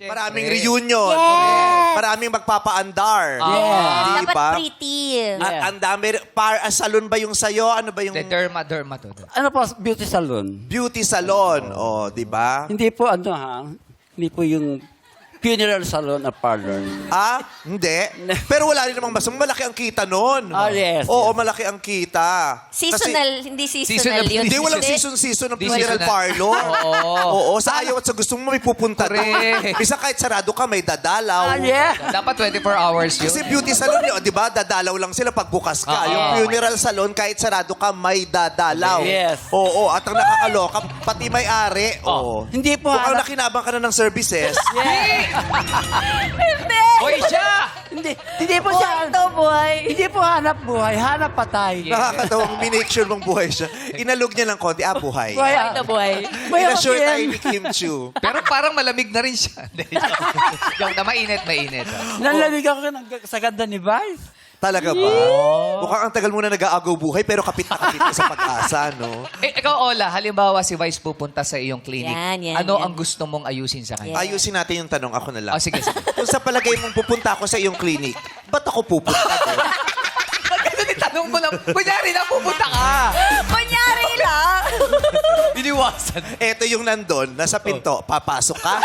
Maraming reunion. Yes. Maraming magpapaandar. Yes. Di Dapat ba? pretty. At ang dami, salon ba yung sayo? Ano ba yung Derma to. Ano po, beauty salon? beauty salon? Oh, di ba? Hindi po ano ha, hindi po yung funeral salon at parlor. Ah, hindi. Pero wala rin namang masama. Malaki ang kita nun. Ah, yes, Oo, malaki ang kita. Seasonal, hindi Seasonal. seasonal yun. Hindi, walang Hindi. season ng Hindi funeral seasonal. parlor. Oo. Oo, sa ayaw at sa gusto mo may pupunta doon. Correct. Isa kahit sarado ka, may dadalaw. Dapat 24 hours yun. Kasi beauty salon yun, di ba? Dadalaw lang sila pag bukas ka. Oo. Yung funeral salon, kahit sarado ka, may dadalaw. Yes. Oo, at ang nakakaloka, pati may-ari. Oo. Hindi po Mukhang hanap, nakinabang ka na ng services. Hoy, siya! hindi po siya, Ito, boy. hindi po hanap buhay, hanap patay. Nakakatawang minake sure mong buhay siya. Inalog niya ng konti, buhay. Buhay, Ito, boy. buhay ako Inassure tayo yan. ni Kim Chu. Pero parang malamig na rin siya. Yung na mainit. Nanlalig ako sa ganda ni Vice. Talaga ba? Mukhang ang tagal mo na nag-aagaw buhay, pero kapit na kapit ka sa pag-asa, no? Ikaw, Ola, halimbawa si Vice pupunta sa iyong clinic. Yan, ano yan. ang gusto mong ayusin sa kanya? Ayusin natin yung tanong, ako na lang. Sige. Kung sa palagay mong pupunta ako sa iyong clinic, ba't ako pupunta doon? Pagkano tanong mo lang, kunyari na pupunta ka. Kunyari lang. Biniwasan. Eto yung nandun, nasa pinto, papasok ka.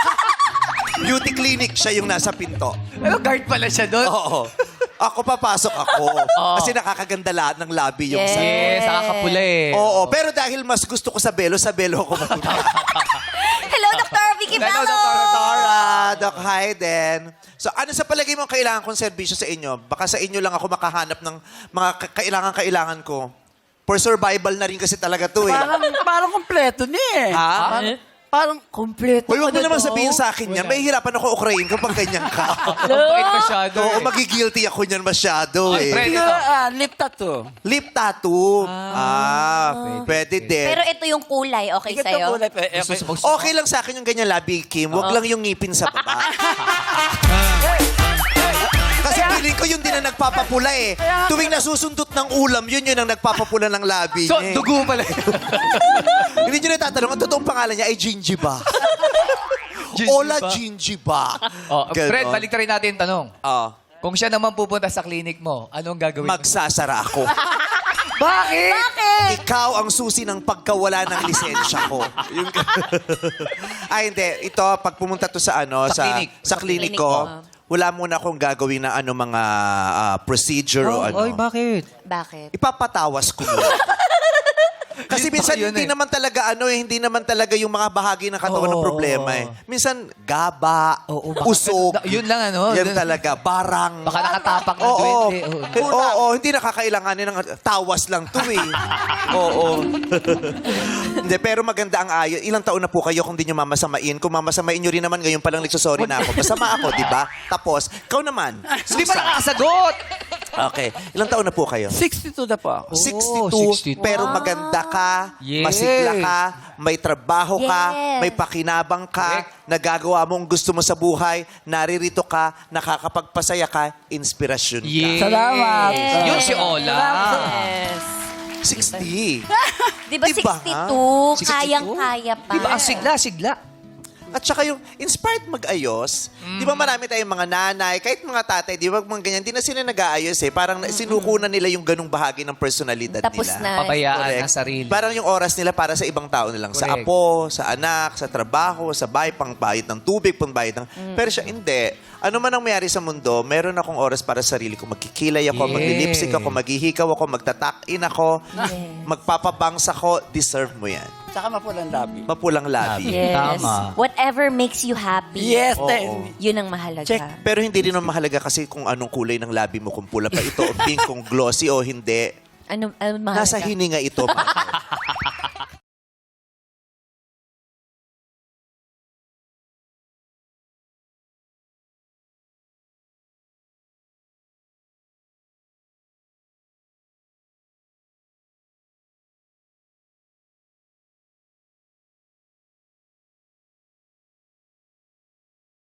Beauty clinic, siya yung nasa pinto. Ano, guard pala siya doon? Oo. Ako papasok ako. Kasi nakakaganda lahat ng lobby yung Yes. sa... Yes, nakakapula eh. Oo, pero dahil mas gusto ko sa Belo ako mapunta. Hello, Dr. Vicky Hello, Bello. Dr. Dora, Doc Hayden. So ano sa palagay mo ang kailangan kong serbisyo sa inyo? Baka sa inyo lang ako makahanap ng mga kailangan ko. For survival na rin kasi talaga to eh. Parang kompleto ni eh. Ha? Parang kompleto. Hoy, huwag mo naman sabihin sa akin yan. May hirapan ako ukrain kapag ganyan ka. Ang bait masyado. Oo, magigilty ako niyan masyado Ay, eh. friend. Siguro, lip tattoo. Lip tattoo. Pwede din. Pero ito yung kulay, okay Ito sa'yo? kulay pa. Okay lang sa akin yung ganyan labi, Kim. Huwag lang yung ngipin sa baba. Kasi feeling ko yun din ang nagpapapula eh. Tuwing nasusundot ng ulam, yun ang nagpapapula ng labi So, niya eh. dugo pala. Hindi nyo natatanong, ang totoong pangalan niya ay Gingiba. Ola Gingiba. Ganon. Fred, balik rin natin yung tanong. Ah, Kung siya naman pupunta sa clinic mo, anong gagawin mo? magsasara ako. Bakit? Ikaw ang susi ng pagkawala ng lisensya ko. Yung... Ay, hindi. Ito, pag pumunta to sa ano, Sa clinic. sa clinic ko, wala muna akong gagawin na mga procedure o ano. bakit? Bakit? Ipapatawas ko muna. Kasi Yun minsan pa yun hindi eh. naman talaga hindi naman talaga yung mga bahagi ng katawan ng problema eh. Minsan gaba, usog. Yun lang ano. Yan talaga, barang. Baka nakatapak ng Oo. duwende. Oo, hindi nakakailanganin ng tawas lang to eh. Oo. Hindi, pero maganda ang ayon. Ilang taon na po kayo kung di nyo mamasamain? Kung mamasamain nyo rin naman, ngayon palang nagsasorry na ako. Masama ako, di ba? Tapos, ikaw naman. Hindi pa nakakasagot! Okay. Ilang taon na po kayo? 62 na po ako. 62, 62. pero maganda ka, Yes. masigla ka, may trabaho ka, Yes. may pakinabang ka, Correct. nagagawa mong gusto mo sa buhay, naririto ka, nakakapagpasaya ka, inspirasyon ka. Yes. Salamat. Yun si Ola. Yes. 60. Di ba Diba, 62? 62? Kayang-kaya pa. Diba ang sigla? At saka yung inspired mag-ayos, di ba marami tayong mga nanay, kahit mga tatay, di ba mga ganyan, di na sila nag-aayos eh. Parang sinuko na nila yung ganung bahagi ng personalidad Tapos nila. na. Pabayaan Correct. ang sarili. Parang yung oras nila para sa ibang tao nilang. Sa Correct. apo, sa anak, sa trabaho, sa bahay, pangbayad ng tubig, pangbayad ng... Pero siya, hindi. Ano man ang mayari sa mundo, meron akong oras para sa sarili ko. Magkikilay ako, Yes. maglilipstick ako, maghihikaw ako, magtatakin ako, magpapabangs ako. Deserve mo yan. Tsaka mapulang labi. Mapulang labi. Yes. Tama. Whatever makes you happy. Yes, Oo. Yun ang mahalaga. Check. Pero hindi rin naman mahalaga kasi kung anong kulay ng labi mo, kung pula pa ito, o pink, kung glossy o hindi. Ano mahalaga? Nasa hininga ito.